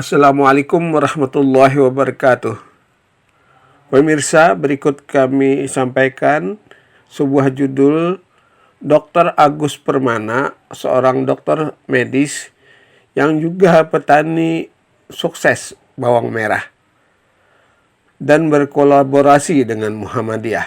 Assalamualaikum warahmatullahi wabarakatuh. Pemirsa, berikut kami sampaikan sebuah judul Dr. Agus Permana, seorang dokter medis yang juga petani sukses bawang merah dan berkolaborasi dengan Muhammadiyah.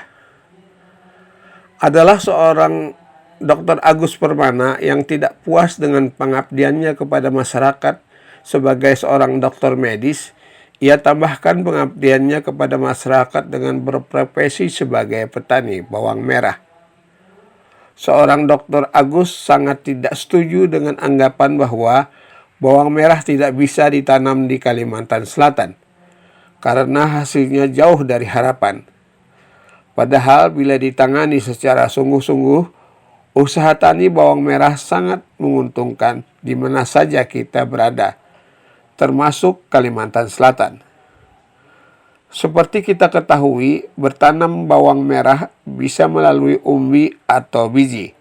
Adalah seorang Dr. Agus Permana yang tidak puas dengan pengabdiannya kepada masyarakat sebagai seorang dokter medis. Ia tambahkan pengabdiannya kepada masyarakat dengan berprofesi sebagai petani bawang merah. Seorang Dr. Agus sangat tidak setuju dengan anggapan bahwa bawang merah tidak bisa ditanam di Kalimantan Selatan karena hasilnya jauh dari harapan. Padahal bila ditangani secara sungguh-sungguh, usaha tani bawang merah sangat menguntungkan di mana saja kita berada, termasuk Kalimantan Selatan. Seperti kita ketahui, bertanam bawang merah bisa melalui umbi atau biji.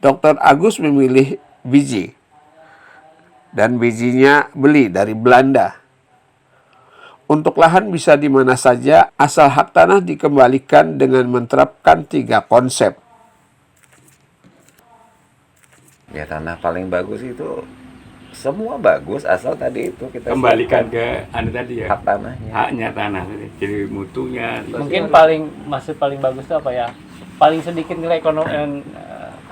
Dr. Agus memilih biji, dan bijinya beli dari Belanda. Untuk lahan bisa di mana saja, asal hak tanah dikembalikan dengan menerapkan 3 konsep. Ya, tanah paling bagus itu semua bagus, asal tadi itu kita kembalikan ke tadi ya, hak tanahnya, haknya tanah, jadi mutunya. Mungkin maksud paling bagus itu apa ya, paling sedikit nilai ekonomi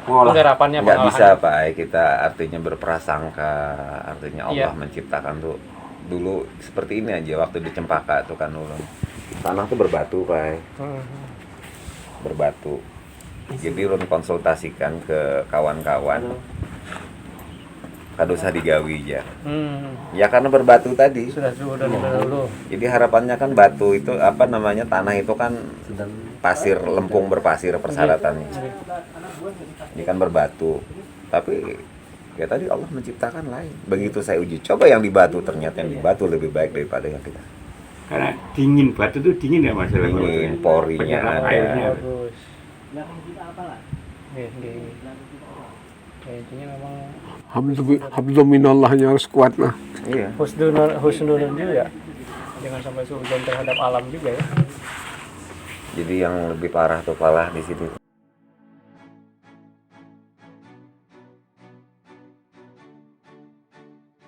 penggarapannya, nggak bisa Pak, kita artinya berprasangka, artinya Allah menciptakan tuh dulu seperti ini aja. Waktu di Cempaka tuh kan dulu tanah tuh berbatu Pak, berbatu. Jadi Run konsultasikan ke kawan-kawan, usah digawi ya. Ya karena berbatu tadi. Sudah dulu. Jadi harapannya kan batu itu tanah itu kan pasir, lempung berpasir persyaratannya. Ini kan berbatu. Tapi ya tadi Allah menciptakan lain. Begitu saya uji coba yang di batu, ternyata yang di batu lebih baik daripada yang kita. Karena dingin, batu itu dingin ya masalah. Dingin, porinya ada. Airnya. Intinya memang Habluminallahnya harus kuat lah. Iya. husnul juga ya. Jangan sampai suudzon terhadap alam juga ya. Jadi yang lebih parah tuh di situ.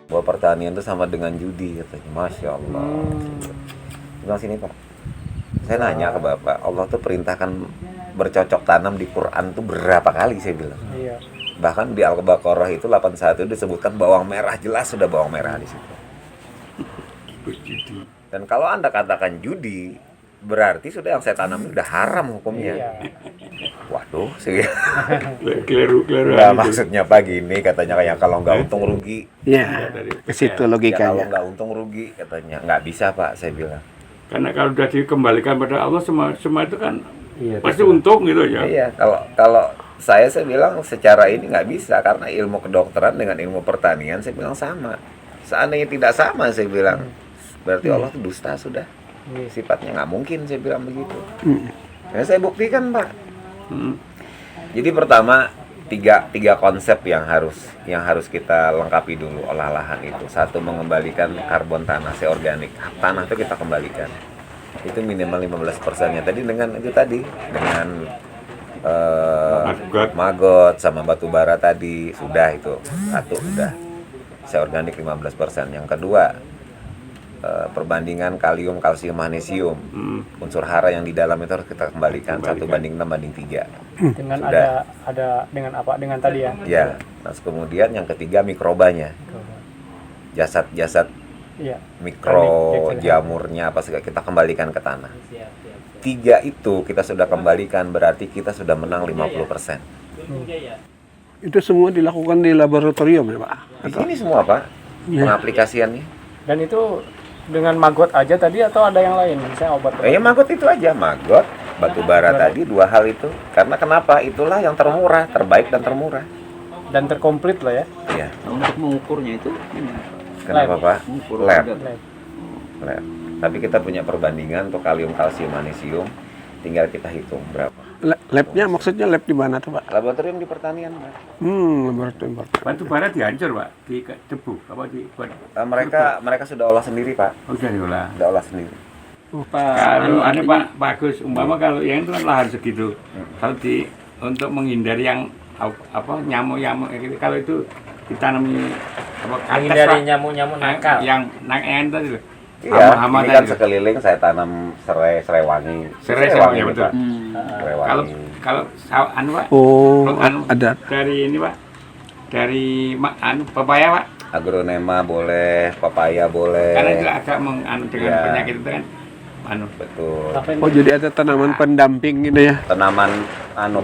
Bahwa pertanian itu sama dengan judi katanya. Masya Allah. Bilang sini Pak. Saya nanya ke Bapak, Allah tuh perintahkan bercocok tanam di Quran tuh berapa kali, saya bilang. Iya. Bahkan di Al-Baqarah itu 81 disebutkan bawang merah, jelas sudah bawang merah di situ. Dan kalau Anda katakan judi, berarti sudah yang saya tanam sudah haram hukumnya. Iya. Waduh, sih. Keliru. Nah, maksudnya Pak gini, katanya kayak kalau nggak untung rugi. Ya, ke situ Ya, kalau logikanya. nggak untung rugi, katanya. Nggak bisa Pak, saya bilang. Karena kalau sudah dikembalikan pada Allah, semua itu kan pasti betul. untung gitu ya. Iya, kalau saya bilang secara ini nggak bisa, karena ilmu kedokteran dengan ilmu pertanian saya bilang sama. Seandainya tidak sama, saya bilang berarti Allah itu dusta sudah. Sifatnya nggak mungkin, saya bilang begitu. Ya, saya buktikan Pak. Jadi pertama tiga konsep yang harus kita lengkapi dulu olah lahan itu. Satu, mengembalikan karbon tanah, organik. Tanah itu kita kembalikan. Itu minimal 15%-nya. Tadi dengan maggot sama batu bara tadi sudah, itu satu udah. Organik 15%. Yang kedua, perbandingan kalium, kalsium, magnesium, unsur hara yang di dalam itu harus kita kembalikan 1:6:3. Dengan sudah. ada dengan apa? Dengan tadi ya. Ya. Nah, kemudian yang ketiga mikrobanya. Jasad-jasad mikro, jamurnya apa segala kita kembalikan ke tanah. 3 itu kita sudah kembalikan, berarti kita sudah menang 50%. Itu semua dilakukan di laboratorium ya Pak? Di sini semua Pak, pengaplikasiannya. Dan itu dengan maggot aja tadi atau ada yang lain? Misalnya obat. Ya maggot itu aja, maggot, batu bara tadi, 2 hal itu. Karena kenapa? Itulah yang termurah, terbaik dan termurah. Dan terkomplit lah ya. Iya. Untuk mengukurnya itu Kenapa Pak? Lab. Lab. Tapi kita punya perbandingan untuk kalium, kalsium, magnesium, tinggal kita hitung berapa. Labnya maksudnya lab di mana tuh Pak? Laboratorium di pertanian, Pak. Laboratorium. Batu bara dihancur Pak, di debu apa di buat Mereka sudah olah sendiri, Pak. oh sudah diolah. Sudah olah sendiri. Kalau ada Pak bagus, umpama kalau yang itu kan lahan segitu, kalau untuk menghindari yang apa nyamuk-nyamuk gitu, kalau itu ditanami apa Menghindari nyamuk-nyamuk nakal. yang tadi loh. Iya, Hama-hama ini kan tadi. sekeliling saya tanam serai wangi. Serai wangi, ya betul. Pak. Serai Kalau wangi. kalau anu Pak, anu Ada. dari ini Pak, dari anu pepaya Pak, Agronema boleh, papaya boleh. karena itu agak menganu dengan Iya. penyakit itu kan, anu Betul. Oh, jadi ada tanaman pendamping gitu ya. Tanaman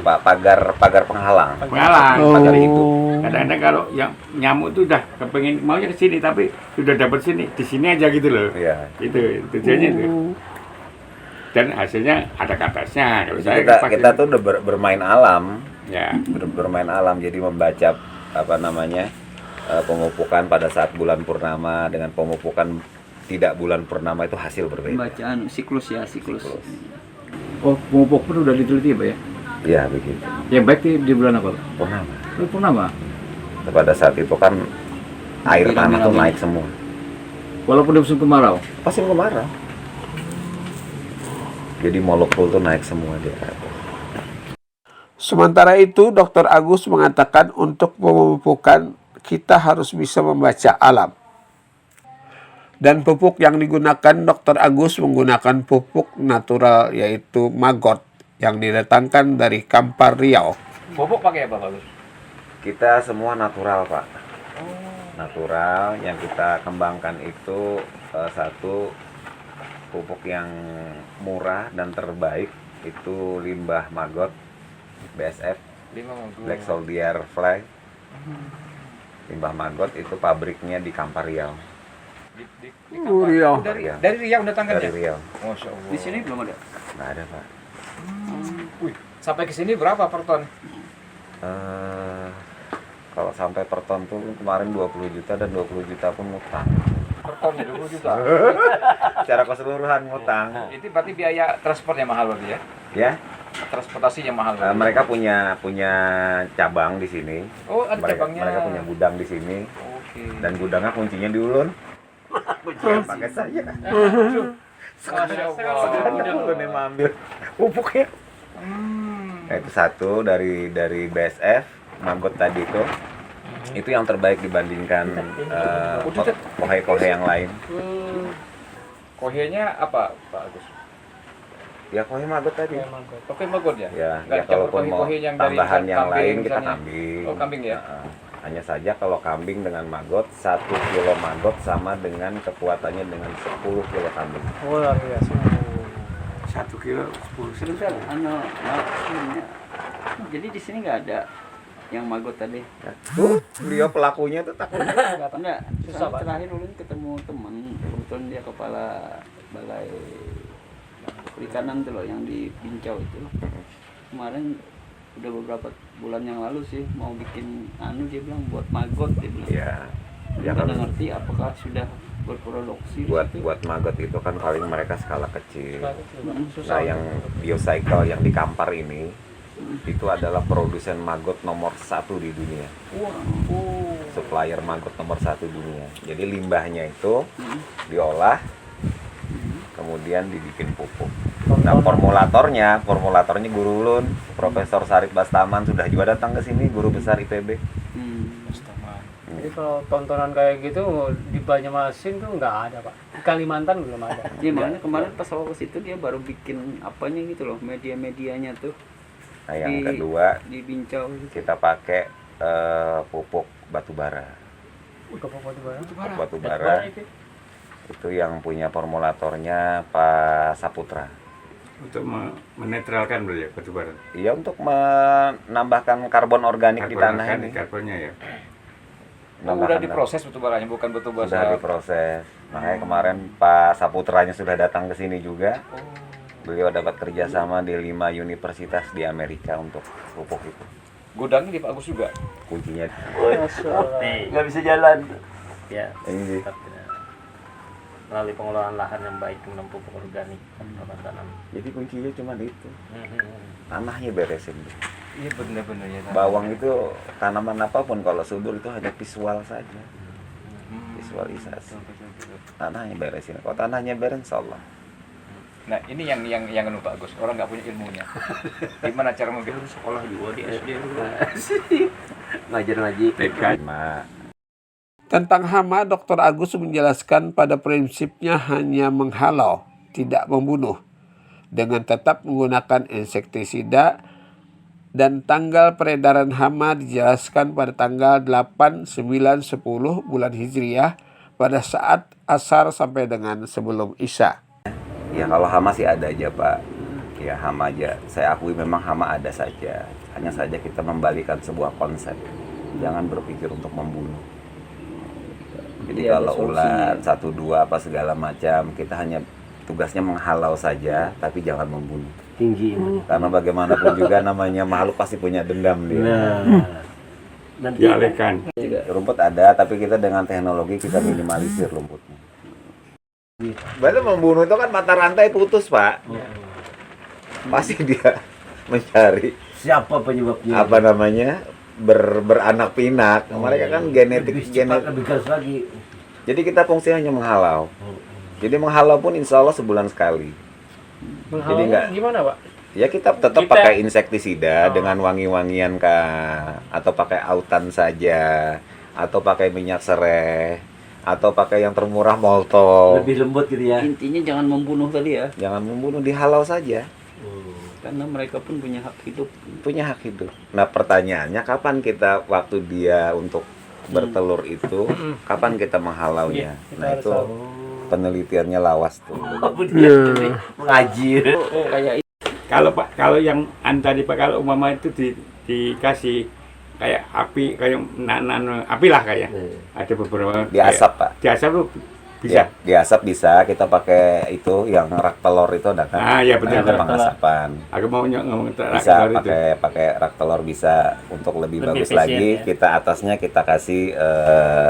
Pak, pagar penghalang. penghalang. Pagar hidup. Kadang-kadang kalau yang nyamuk itu udah kepengen maunya ke sini tapi sudah dapat sini, di sini aja gitu loh. Iya. Itu tujuannya itu. Dan hasilnya ada katasnya. Kalau Jadi saya kita tuh udah bermain alam, ya bermain alam. Jadi membaca apa namanya pemupukan pada saat bulan purnama dengan pemupukan tidak bulan purnama itu hasil berbeda. Bacaan siklus. Oh, pemupuk pun udah diteliti Pak ya? Iya begitu. Yang baik di bulan apa Pak? Purnama. Purnama. Pada saat itu kan air tanah tuh naik semua. Walaupun di musim kemarau. Pasti kemarau. Jadi molekul tuh naik semua dia. Sementara itu, Dr. Agus mengatakan untuk pemupukan kita harus bisa membaca alam. Dan pupuk yang digunakan Dr. Agus menggunakan pupuk natural yaitu maggot yang didatangkan dari Kampar Riau. Pupuk pakai apa Pak Gus? Kita semua natural, Pak. Natural yang kita kembangkan itu satu pupuk yang murah dan terbaik itu limbah maggot BSF, Black Soldier Fly. Limbah maggot itu pabriknya di Kampar Riau. Riau. Dari Riau datangkan Dari Riau. Masya Allah. Di sini belum ada. Nggak ada, Pak. Wih, sampai ke sini berapa per ton? Kalau sampai per ton tuh kemarin 20 juta dan 20 juta pun ngutang. Per ton 20 juta. Secara keseluruhan ngutang. Itu berarti biaya transportnya mahal berarti ya? Ya, Transportasinya mahal. berarti. mereka punya cabang di sini. Oh, ada mereka, cabangnya. mereka punya gudang di sini Oke. dan gudangnya kuncinya di Ulun. Kuncinya pakai saya. Masya Sekarang Ulun yang mau ambil pupuknya. Nah, itu satu dari BSF maggot tadi itu. Itu yang terbaik dibandingkan kohe-kohe yang lain. Kohenya apa Pak Agus? Ya kohe maggot tadi. Oke maggot ya? Ya, Nggak ya kalaupun mau kohe-kohe yang dari tambahan yang kambing lain kita misalnya. kambing. Oh, kambing ya? Hanya saja kalau kambing dengan maggot 1 kilo maggot sama dengan kekuatannya dengan 10 kilo kambing. Oh, luar biasa. 1 kilo 10 Terus kan maksudnya. Jadi di sini nggak ada yang maggot tadi. Beliau pelakunya tuh takut. Enggak. Susah, Pak. Terakhir ulun ketemu teman, kebetulan dia kepala balai perikanan tuh loh yang di Bincau itu. Kemarin udah beberapa bulan yang lalu sih mau bikin dia bilang buat maggot dia bilang. Ya, ya Kita kan nggak ngerti apakah sudah berproduksi di buat situ. maggot itu kan paling mereka skala kecil. Susah. Nah, yang biocycle yang di Kampar ini itu adalah produsen maggot nomor 1 di dunia. Supplier maggot nomor 1 dunia. Jadi limbahnya itu diolah, kemudian dibikin pupuk. Nah, formulatornya Guru Ulun, Profesor Sarip Bastaman sudah juga datang ke sini, guru besar IPB. Jadi kalau tontonan kayak gitu di Banyumasin tuh nggak ada Pak. Di Kalimantan belum ada. Iya makanya kemarin pas awal ke situ dia baru bikin apanya gitu loh, media-medianya tuh. Nah, yang Di- kedua Di Bincau gitu. kita pakai pupuk batu bara. Batu Batu bara itu yang punya formulatornya Pak Saputra. untuk menetralkan dulu ya batu bara. Iya, untuk menambahkan karbon organik di tanah ini. Karbonnya ya. udah Menambahkan- diproses batu baranya, bukan batu bara. Sudah diproses. Makanya kemarin Pak Saputranya sudah datang ke sini juga. Beliau dapat kerjasama di 5 universitas di Amerika untuk pupuk itu. Gudangnya di Pak Agus juga. Kuncinya Nggak bisa jalan. Ya. ini sih. melalui pengelolaan lahan yang baik dengan pupuk organik pakan tanam. Jadi kuncinya cuma itu. Tanahnya beresin. Iya benar-benar ya. Bawang itu tanaman apapun kalau subur itu hanya visual saja. Visualisasi. Tanahnya beresin. Kalau tanahnya beres, insya Allah. Nah ini yang anu Pak Agus, orang nggak punya ilmunya. Gimana cara mungkin harus sekolah juga di SD dulu. Ngajar ngaji. Nah, Tentang hama, Dr. Agus menjelaskan pada prinsipnya hanya menghalau, tidak membunuh, dengan tetap menggunakan insektisida, dan tanggal peredaran hama dijelaskan pada tanggal 8, 9, 10 bulan Hijriah pada saat asar sampai dengan sebelum Isya. ya kalau hama sih ada aja Pak. Ya hama aja. Saya akui memang hama ada saja. Hanya saja kita membalikan sebuah konsep. Jangan berpikir untuk membunuh. Jadi Iya, ada kalau solusinya. ular, 1, 2 apa segala macam, kita hanya tugasnya menghalau saja, tapi jangan membunuh. Tinggi. Karena bagaimanapun juga namanya makhluk pasti punya dendam dia. Nanti Dialihkan. Rumput ada, tapi kita dengan teknologi kita minimalisir rumputnya. Berarti membunuh itu kan mata rantai putus Pak. Pasti dia mencari siapa penyebabnya? apa namanya beranak pinak. Mereka kan genetik lebih cepat, genetik. lebih keras lagi. Jadi kita fungsinya hanya menghalau. Jadi menghalau pun insya Allah sebulan sekali. Jadi enggak. Gimana Pak? Ya kita tetap Kita- pakai insektisida dengan wangi-wangian kah, atau pakai autan saja, atau pakai minyak serai, atau pakai yang termurah molto. Lebih lembut gitu ya. Intinya jangan membunuh tadi ya, Jangan membunuh, dihalau saja. karena mereka pun punya hak hidup. Punya hak hidup. Nah pertanyaannya kapan kita waktu dia untuk bertelur itu, kapan kita menghalaunya? Nah itu penelitiannya lawas tuh. Mengaji. Oh kayak Kalau Pak, kalau yang tadi Pak, kalau umpama itu dikasih kayak api, kayak api lah kayak. Ada beberapa Diasap Pak. Diasap tuh bisa. Ya, diasap bisa. Kita pakai itu yang rak telur itu ada kan? Ah, iya, betul. Nah, itu pengasapan. Aku mau ngomong Bisa telur itu. pakai rak telur bisa. Untuk lebih bagus efisien, lagi, ya. kita atasnya kita kasih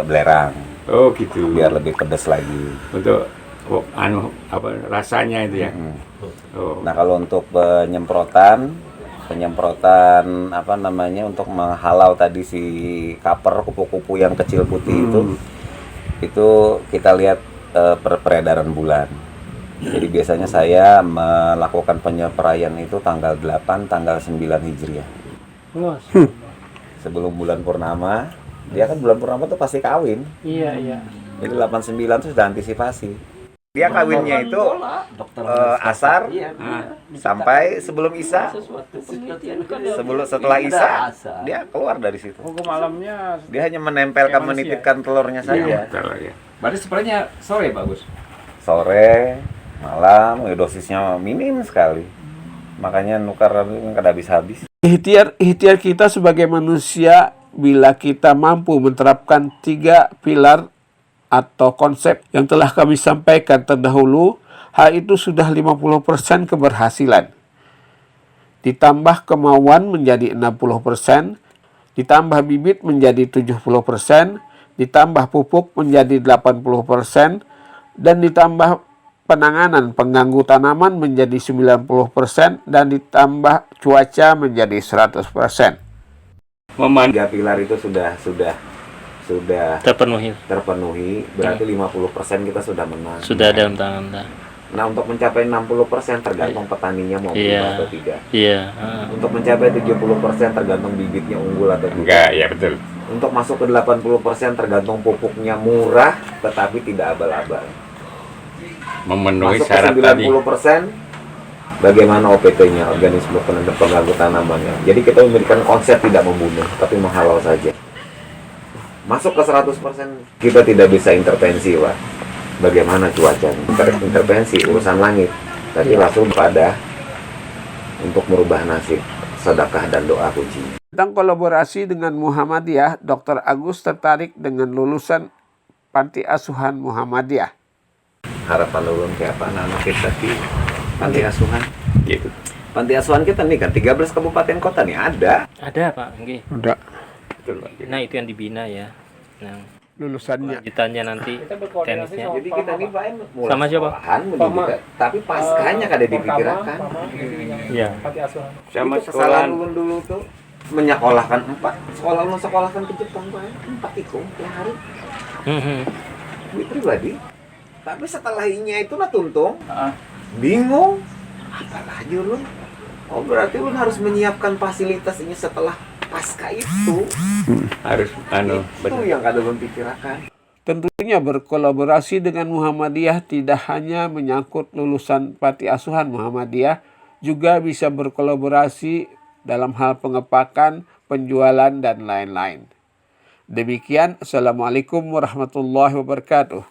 belerang Oh gitu. biar lebih pedas lagi. Untuk apa rasanya itu ya. Hmm. Oh. Nah kalau untuk penyemprotan apa namanya untuk menghalau tadi si kaper kupu-kupu yang kecil putih itu kita lihat peredaran bulan. Jadi biasanya saya melakukan penyepraian itu tanggal 8, tanggal 9 Hijriah. Sebelum bulan purnama, dia kan bulan purnama tuh pasti kawin. Iya iya. Jadi 89 itu sudah antisipasi. Dia kawinnya itu Dokter asar Iya. sampai sebelum Isya. sesuatu penelitian kan. Setelah Isya Ada. dia keluar dari situ. Hukum alamnya Dia hanya menempelkan, Kayak manusia. menitipkan telurnya saja. Telur, ya. Berarti sebenarnya sore bagus. Sore, malam, dosisnya minim sekali. Makanya nukar nggak habis-habis. Ikhtiar kita sebagai manusia bila kita mampu menerapkan 3 pilar atau konsep yang telah kami sampaikan terdahulu, hal itu sudah 50% keberhasilan. Ditambah kemauan menjadi 60%, ditambah bibit menjadi 70%, ditambah pupuk menjadi 80%, dan ditambah penanganan pengganggu tanaman menjadi 90%, dan ditambah cuaca menjadi 100%. Tiga pilar itu sudah terpenuhi. terpenuhi, berarti 50% kita sudah menang. Sudah dalam tangan. Nah, untuk mencapai 60% tergantung petaninya mau berubah atau tidak. Iya. Untuk mencapai 70% tergantung bibitnya unggul atau tidak. Enggak, ya betul. Untuk masuk ke 80% tergantung pupuknya murah tetapi tidak abal-abal. Memenuhi Masuk ke syarat tadi. 90% bagaimana OPT-nya, organisme pengganggu tanamannya. Jadi kita memberikan konsep tidak membunuh tapi menghalau saja. Masuk ke 100% kita tidak bisa intervensi, Pak. Bagaimana cuacanya? Intervensi urusan langit. Tapi langsung pada untuk merubah nasib, sedekah dan doa kunci. Tentang kolaborasi dengan Muhammadiyah, Dr. Agus tertarik dengan lulusan Panti Asuhan Muhammadiyah. Harapan ulun kayak apa anak kita di panti asuhan. Gitu. Panti asuhan kita nih kan 13 kabupaten kota nih ada. Ada Pak, nggih. Udah. Betul, Pak. Nah itu yang dibina ya. Nah, lulusannya. lanjutannya nanti Kita berkoordinasi tenisnya. sama Jadi kita nih Pak mulai Sama siapa? sekolahan mendidik, tapi paskanya kada dipikirkan. Iya. Panti asuhan. Sama Itu kesalahan sekolah ulun dulu tuh menyekolahkan 4 sekolah ulun sekolahkan ke Jepang Pak 4 itu tiap hari duit pribadi. Tapi setelah ini itu lah tuntung bingung apalagi ulun. Oh berarti ulun harus menyiapkan fasilitas ini setelah pasca itu. harus Itu yang kada ulun pikirkan. Tentunya berkolaborasi dengan Muhammadiyah tidak hanya menyangkut lulusan panti asuhan Muhammadiyah, juga bisa berkolaborasi dalam hal pengepakan, penjualan, dan lain-lain. Demikian, Assalamualaikum warahmatullahi wabarakatuh.